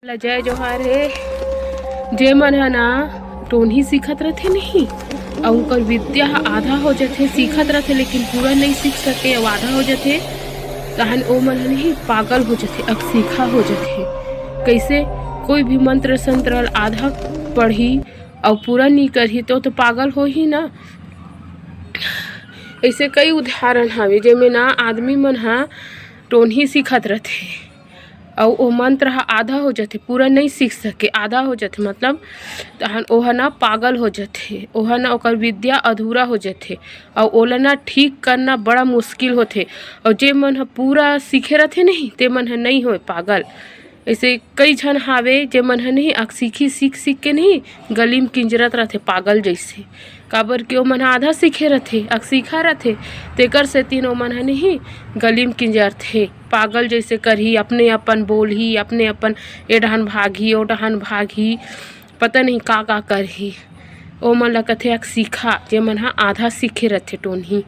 जय जोहार हे। जे मन ह ना टोन्ही सीखत रथे नहीं अउ ओकर विद्या ह आधा हो जाथे, सीखत रथे लेकिन पूरा नहीं सीख सके अउ आधा हो जाथे तहन ओ मन ह नहीं पागल हो जाथे, अक्सीखा हो जाथे। कैसे कोई भी मंत्र संत्र आधा पढ़ी और पूरा नहीं करही तो पागल हो ही ना। ऐसे कई उदाहरण हवे जेमे ना आदमी मन ह टोन्ही सीखत रथे और वो मंत्र ह आधा हो जाथे, पूरा नहीं सीख सके, आधा हो जाथे मतलब तहन ओहा ना पागल हो जाथे, ओहा ना ओकर विद्या अधूरा हो जाथे और ओला ना ठीक करना बड़ा मुश्किल होथे। और जे मन ह पूरा सीखे रथे नहीं ते मन ह नहीं होए पागल। ऐसे कई झन हावे जे मन ह नहीं अक्सीखी सीख सीख के नहीं गली में किंजरत रथे पागल जैसे, काबर के ओ मन ह आधा सीखे रथे, अक्सीखा रथे तेकर सेती ओ मन ह नहीं गली में किंजरथे पागल जैसे करही, अपने अपन बोलही, अपने अपन ए डहन भागही ओ डहन भागही, पता नहीं का करही। ओ मन ल कथे अक्सीखा जे मन ह आधा सीखे रथे टोन्ही।